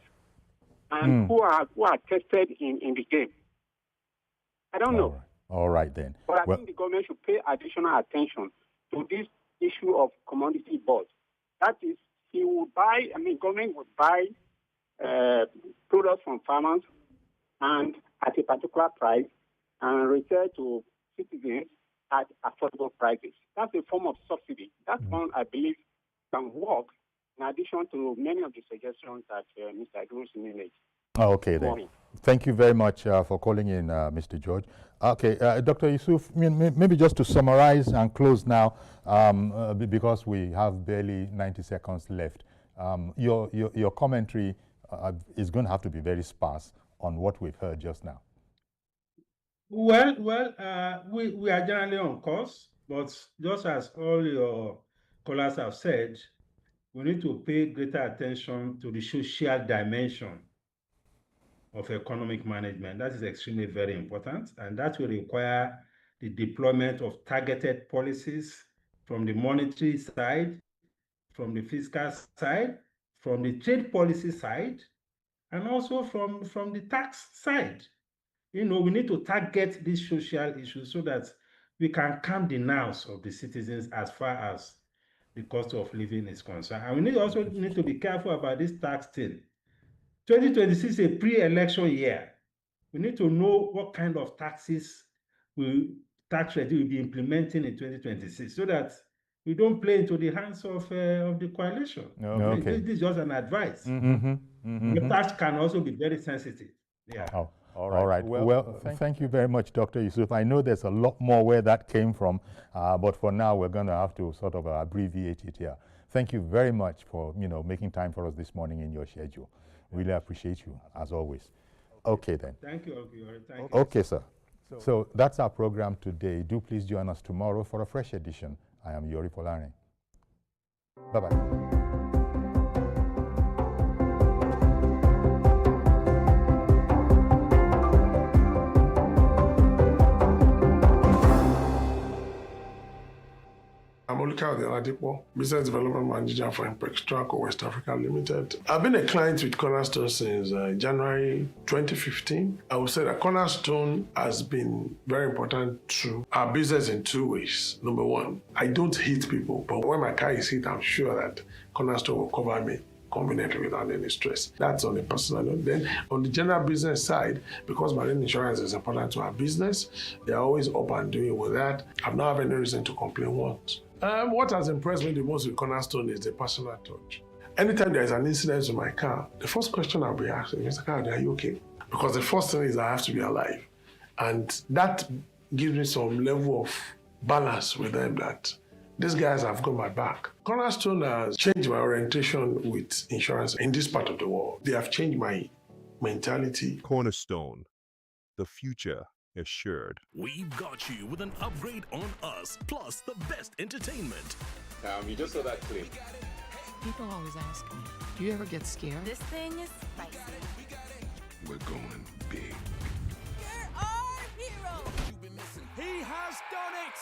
and who are tested in the game. I don't know. All right, then. But I think the government should pay additional attention to this issue of commodity boards. That is, government would buy products from farmers and at a particular price and retail to citizens at affordable prices. That's a form of subsidy. That one, I believe, can work in addition to many of the suggestions that Mr. Agrosimi made. Okay, then. Thank you very much for calling in, Mr. George. Okay, Dr. Yusuf, maybe just to summarize and close now, because we have barely 90 seconds left. Your commentary is going to have to be very sparse on what we've heard just now. Well, we are generally on course, but just as all your callers have said, we need to pay greater attention to the social dimension of economic management. That is extremely very important, and that will require the deployment of targeted policies from the monetary side, from the fiscal side, from the trade policy side, and also from the tax side. We need to target these social issues so that we can calm the nerves of the citizens as far as the cost of living is concerned. And we also need to be careful about this tax thing. 2026 is a pre-election year. We need to know what kind of tax rate will be implementing in 2026 so that we don't play into the hands of the coalition. Okay. This is just an advice. The tax can also be very sensitive. Yeah. Oh, all right. Well, thank you very much, Dr. Yusuf. I know there's a lot more where that came from, but for now we're going to have to sort of abbreviate it here. Thank you very much for making time for us this morning in your schedule. Really appreciate you, as always. Okay, then. Thank you. Thank you. Okay, sir. So that's our program today. Do please join us tomorrow for a fresh edition. I am Yori Polare. Bye-bye. I'm Olubadan, Business Development Manager for Impex Traco West Africa Limited. I've been a client with Cornerstone since January 2015. I would say that Cornerstone has been very important to our business in 2 ways. Number one, I don't hit people, but when my car is hit, I'm sure that Cornerstone will cover me conveniently without any stress. That's on a personal note. Then on the general business side, because marine insurance is important to our business, they're always up and doing with that. I've not had any reason to complain once. What has impressed me the most with Cornerstone is the personal touch. Anytime there is an incident with my car, the first question I'll be asking is, are you okay? Because the first thing is I have to be alive. And that gives me some level of balance with them that these guys have got my back. Cornerstone has changed my orientation with insurance in this part of the world. They have changed my mentality. Cornerstone, the future assured. We've got you with an upgrade on us, plus the best entertainment. You just saw that clip. People always ask me, do you ever get scared? This thing is spicy. We're going big. There are heroes. He has done it!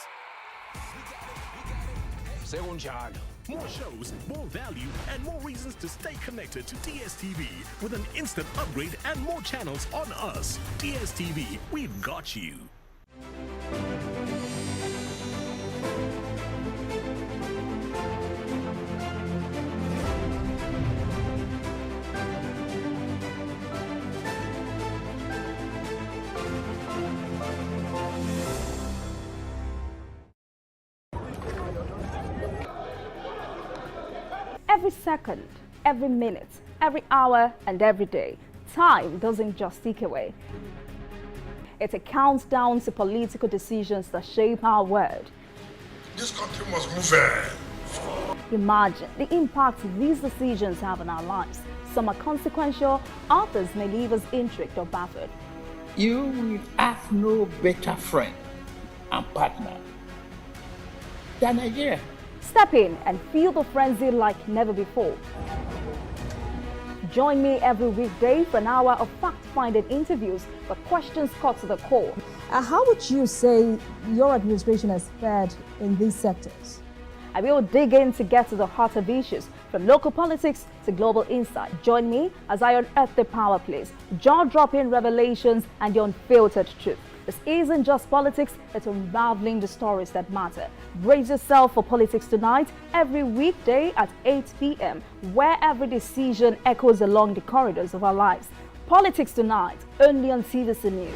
More shows, more value, and more reasons to stay connected to DSTV with an instant upgrade and more channels on us. DSTV, we've got you. Every second, every minute, every hour, and every day, time doesn't just tick away. It's a countdown to political decisions that shape our world. This country must move. Imagine the impact these decisions have on our lives. Some are consequential, others may leave us intrigued or baffled. You will have no better friend and partner than Nigeria. Step in and feel the frenzy like never before. Join me every weekday for an hour of fact-finding interviews with questions cut to the core. How would you say your administration has fared in these sectors? I will dig in to get to the heart of issues, from local politics to global insight. Join me as I unearth the power plays, jaw-dropping revelations, and the unfiltered truth. This isn't just politics, it's unraveling the stories that matter. Brace yourself for Politics Tonight every weekday at 8 p.m, where every decision echoes along the corridors of our lives. Politics Tonight, only on TVC News.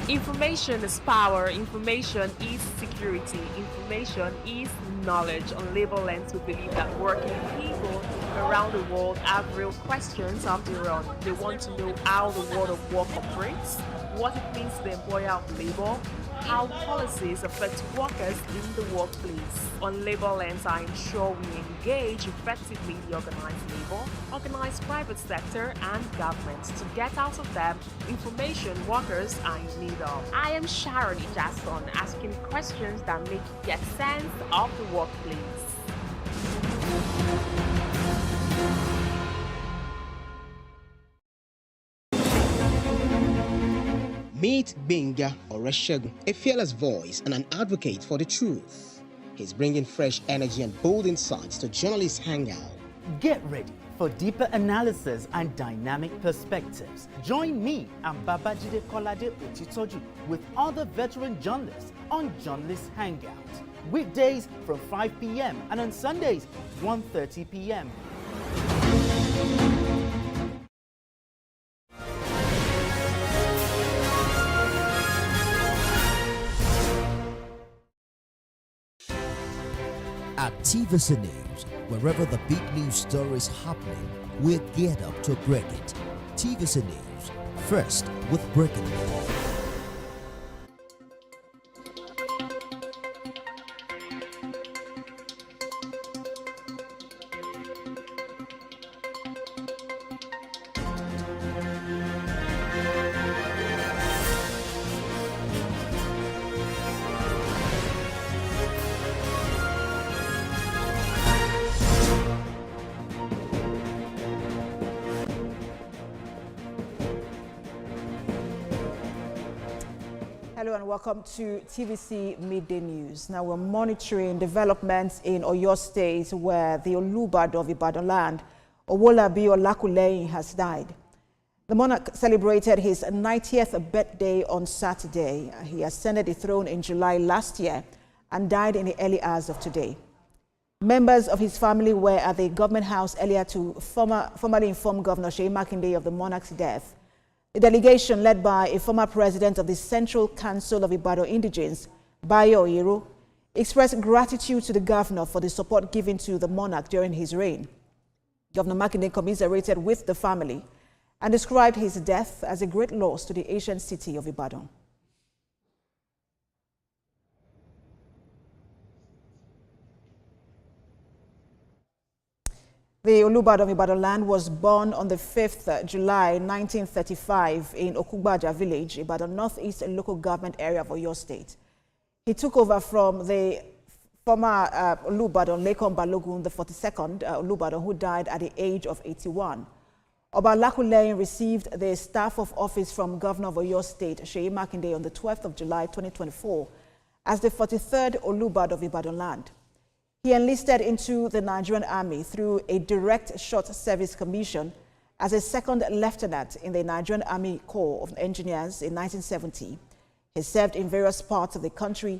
Information is power, information is security, information is knowledge. Unlabeled to believe that working people around the world have real questions of their own. They want to know how the world of work operates, what it means to the employer of labor, how policies affect workers in the workplace. Unlabeled are ensure we engage effectively the organized labor, organized private sector, and government to get out of them information workers are in need of. I am Sharon Jackson, asking questions that make you get sense of the workplace. Meet Benga Oreshegun, a fearless voice and an advocate for the truth. He's bringing fresh energy and bold insights to journalists' Hangout. Get ready for deeper analysis and dynamic perspectives. Join me and Babajide Kolade Otitoju with other veteran journalists on Journalists Hangout. Weekdays from 5 p.m. and on Sundays 1:30 p.m. At TVC News, wherever the big news story is happening, we're geared up to break it. TVC News, first with breaking news. Hello and welcome to TVC Midday News. Now we're monitoring developments in Oyo State where the Olubadan of Ibadan land, Owolabi Olakuleyin, has died. The monarch celebrated his 90th birthday on Saturday. He ascended the throne in July last year and died in the early hours of today. Members of his family were at the government house earlier to formally inform Governor Seyi Makinde of the monarch's death. The delegation, led by a former president of the Central Council of Ibadan Indigenes, Bayo Oyero, expressed gratitude to the governor for the support given to the monarch during his reign. Governor Makinde commiserated with the family and described his death as a great loss to the ancient city of Ibadan. The Olubadan of Ibadan land was born on the 5th July 1935 in Okugbaja village, Ibadan Northeast local government area of Oyo State. He took over from the former Olubadan Lekon Balogun, the 42nd Olubadan, who died at the age of 81. Oba Lakuleyin received the staff of office from Governor of Oyo State, Seyi Makinde, on the 12th of July 2024 as the 43rd Olubadan of Ibadan land. He enlisted into the Nigerian Army through a direct short service commission as a second lieutenant in the Nigerian Army Corps of Engineers in 1970. He served in various parts of the country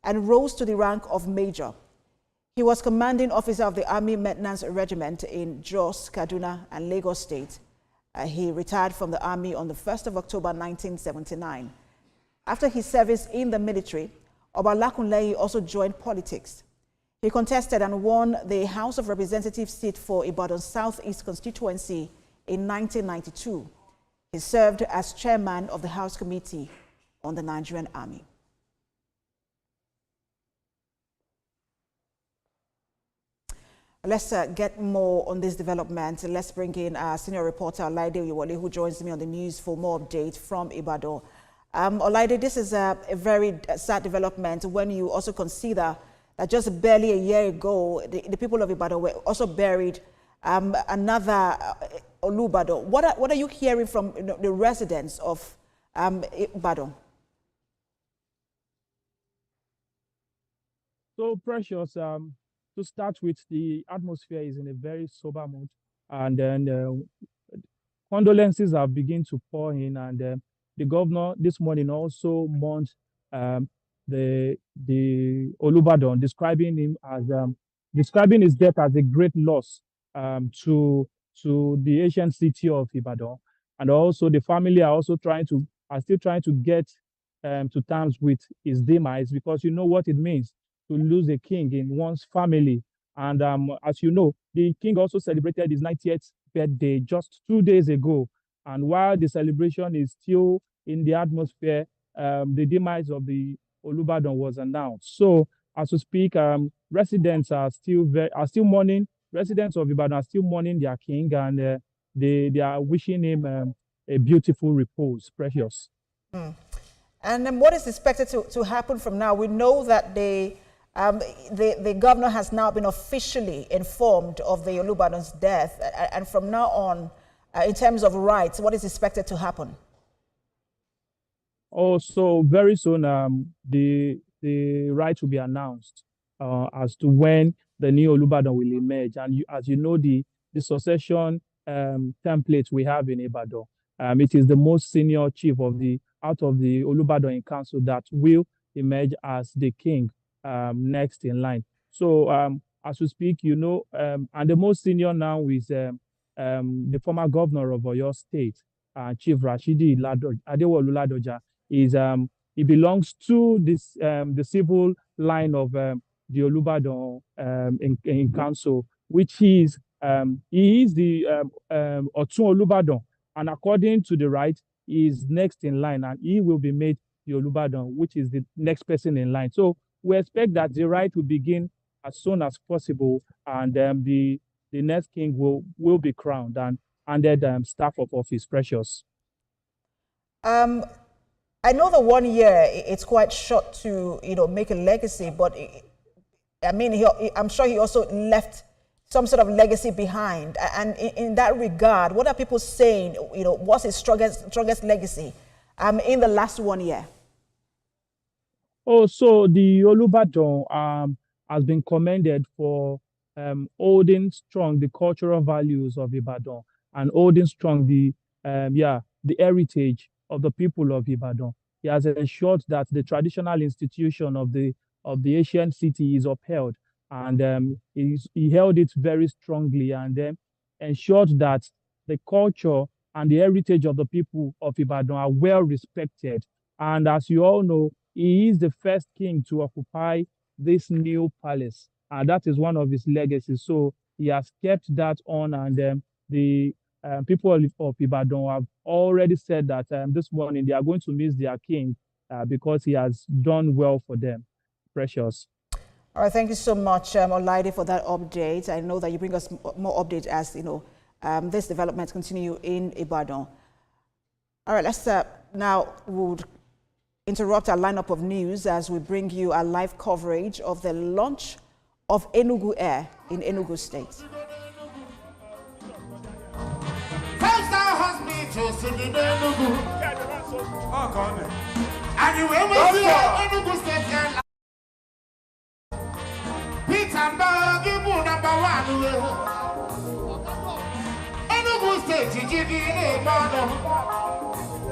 and rose to the rank of major. He was commanding officer of the Army Maintenance Regiment in Jos, Kaduna, and Lagos State. He retired from the Army on the 1st of October 1979. After his service in the military, Oba Lakunleyi also joined politics. He contested and won the House of Representatives seat for Ibadan Southeast constituency in 1992. He served as chairman of the House Committee on the Nigerian Army. Let's get more on this development. Let's bring in our senior reporter, Olaide Oyewole, who joins me on the news for more updates from Ibadan. Olaide, this is a very sad development when you also consider that just barely a year ago, the people of Ibadan were also buried another Olubadan. What are you hearing from the residents of Ibadan? So Precious, to start with, the atmosphere is in a very sober mood, and then condolences have begun to pour in, and the governor this morning also mourned the Olubadan, describing him as describing his death as a great loss to the ancient city of Ibadan, and also the family are still trying to get to terms with his demise, because you know what it means to lose a king in one's family. And as you know, the king also celebrated his 90th birthday just 2 days ago. And while the celebration is still in the atmosphere, the demise of the Olubadan was announced. So as we speak, residents are still mourning. Residents of Ibadan are still mourning their king, and they are wishing him a beautiful repose. Precious. And then what is expected to happen from now? We know that the governor has now been officially informed of the Olubadan's death, and from now on, in terms of rights, what is expected to happen? Oh, so very soon, the rights will be announced as to when the new Olubadan will emerge. And as you know, the succession template we have in Ibadan, it is the most senior chief out of the Olubadan in council that will emerge as the king next in line. So as we speak, you know, and the most senior now is the former governor of Oyo State, Chief Rashidi Adewolu Ladoja. He belongs to this the civil line of the Olubadan in council, which he is the Otun Olubadan, and according to the right, he is next in line, and he will be made the Olubadan, which is the next person in line. So we expect that the rite will begin as soon as possible, and the next king will be crowned and handed staff of office. Precious. I know that 1 year it's quite short to make a legacy, but I mean I'm sure he also left some sort of legacy behind. And in that regard, what are people saying? What's his strongest legacy in the last 1 year? Oh, so the Olubadan has been commended for holding strong the cultural values of Ibadan and holding strong the heritage of the people of Ibadan. He has ensured that the traditional institution of the ancient city is upheld, and he held it very strongly, and then ensured that the culture and the heritage of the people of Ibadan are well respected. And as you all know, he is the first king to occupy this new palace, and that is one of his legacies. So he has kept that on, and the people of Ibadan have already said that this morning they are going to miss their king because he has done well for them. Precious. All right, thank you so much, Olaide, for that update. I know that you bring us more updates as this development continue in Ibadan. All right, let's now would interrupt our lineup of news as we bring you our live coverage of the launch of Enugu Air in Enugu State. Five-star hospitals in Enugu. And you will see Enugu State Airline. Pittsburgh, Ibu #1. Enugu State, Jiggy, Mono.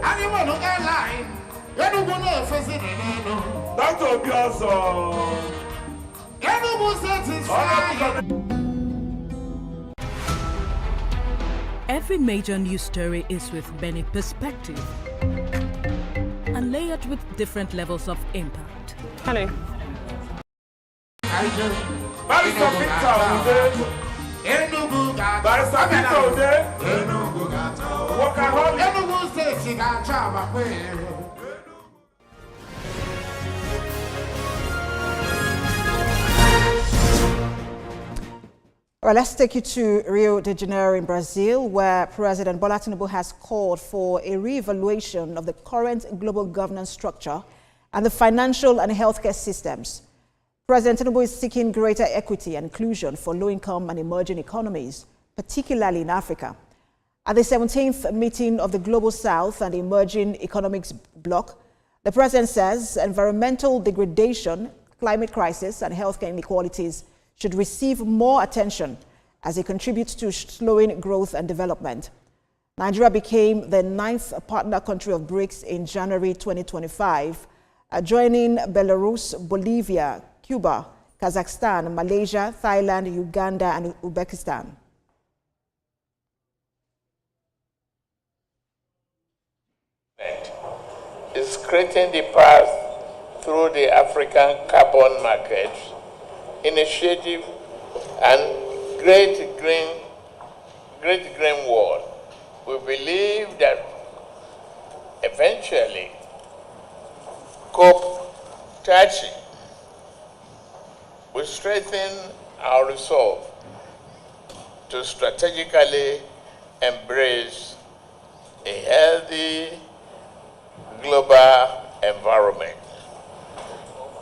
And you will airline. Enugu no facing Enugu. Dr. Piazza. Enugu State is flying. Every major news story is with many perspectives and layered with different levels of impact. Hello. Barrister Victor Ude. Barrister Victor Ude. Workaholic. Enugu State got job. Well, let's take you to Rio de Janeiro in Brazil, where President Bola Tinubu has called for a re-evaluation of the current global governance structure and the financial and healthcare systems. President Tinubu is seeking greater equity and inclusion for low-income and emerging economies, particularly in Africa. At the 17th meeting of the Global South and Emerging Economics Bloc, the president says environmental degradation, climate crisis, and healthcare inequalities should receive more attention as it contributes to slowing growth and development. Nigeria became the 9th partner country of BRICS in January 2025, joining Belarus, Bolivia, Cuba, Kazakhstan, Malaysia, Thailand, Uganda, and Uzbekistan. Is creating the path through the African carbon market initiative and great green world. We believe that eventually COP30 will strengthen our resolve to strategically embrace a healthy global environment.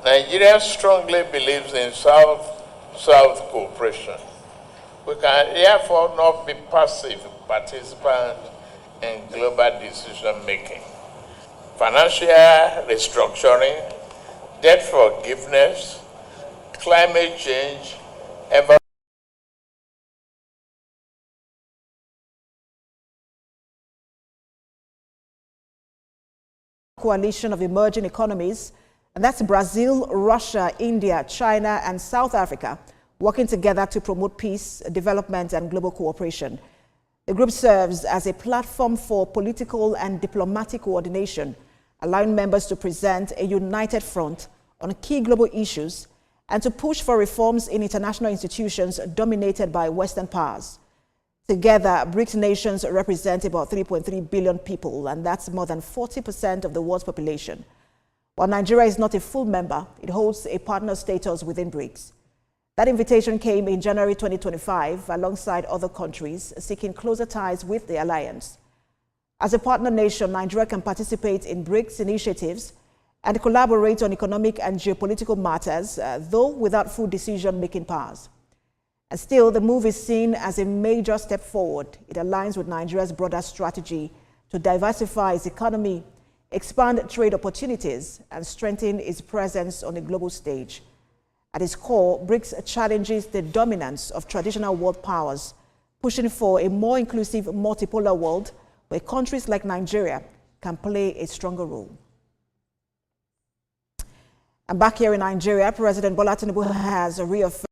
Nigeria strongly believes in South-South cooperation. We can therefore not be passive participants in global decision-making. Financial restructuring, debt forgiveness, climate change, coalition of emerging economies, and that's Brazil, Russia, India, China, and South Africa, working together to promote peace, development, and global cooperation. The group serves as a platform for political and diplomatic coordination, allowing members to present a united front on key global issues and to push for reforms in international institutions dominated by Western powers. Together, BRICS nations represent about 3.3 billion people, and that's more than 40% of the world's population. While Nigeria is not a full member, it holds a partner status within BRICS. That invitation came in January 2025 alongside other countries seeking closer ties with the alliance. As a partner nation, Nigeria can participate in BRICS initiatives and collaborate on economic and geopolitical matters, though without full decision-making powers. And still, the move is seen as a major step forward. It aligns with Nigeria's broader strategy to diversify its economy, expand trade opportunities, and strengthen its presence on the global stage. At its core, BRICS challenges the dominance of traditional world powers, pushing for a more inclusive multipolar world where countries like Nigeria can play a stronger role. And back here in Nigeria, President Bola Tinubu has reaffirmed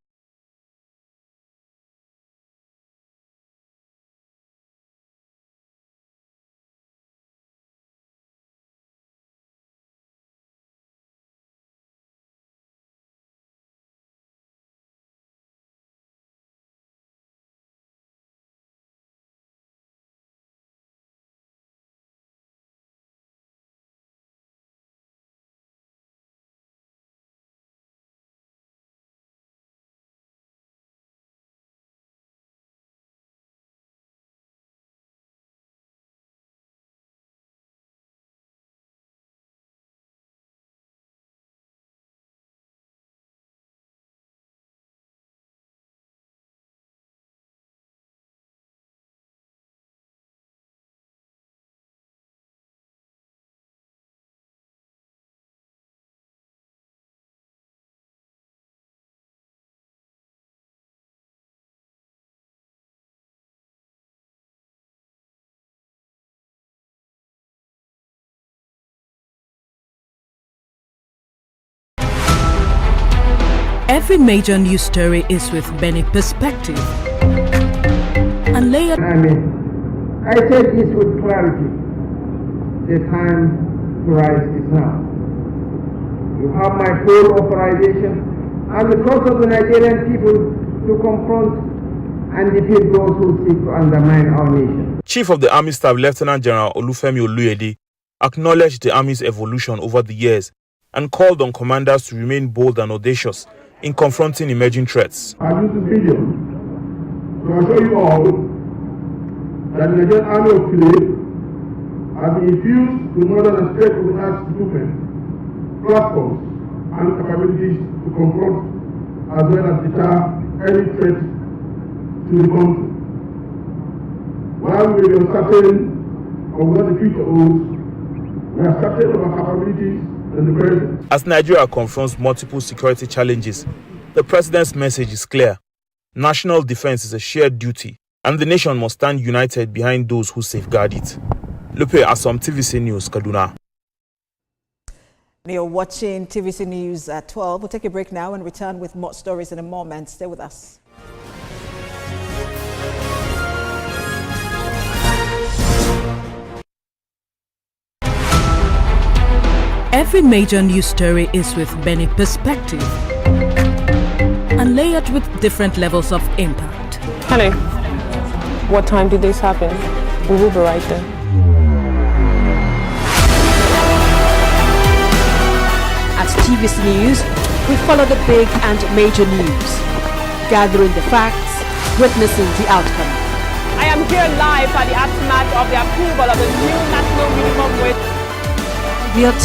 Every major news story is with Benny perspective and layered. I said this with clarity. The time to rise is now. You have my full authorization and the trust of the Nigerian people to confront and defeat those who seek to undermine our nation. Chief of the Army Staff Lieutenant General Olufemi Oluyede acknowledged the Army's evolution over the years and called on commanders to remain bold and audacious in confronting emerging threats. I use this video to assure you all that the Nigerian Army of today has been infused with modern and state-of-the-art equipment, platforms, and capabilities to confront as well as deter any threat to the country. While we are uncertain of what the future holds, we are certain of our capabilities in the present. As Nigeria confronts multiple security challenges, the president's message is clear. National defense is a shared duty, and the nation must stand united behind those who safeguard it. Lupe Asom, TVC News, Kaduna. You're watching TVC News at 12. We'll take a break now and return with more stories in a moment. Stay with us. Every major news story is with Benny perspective and layered with different levels of impact. Hello. What time did this happen? We will be right there. At TVC News, we follow the big and major news, gathering the facts, witnessing the outcome. I am here live at the aftermath of the approval of the new national minimum wage. We are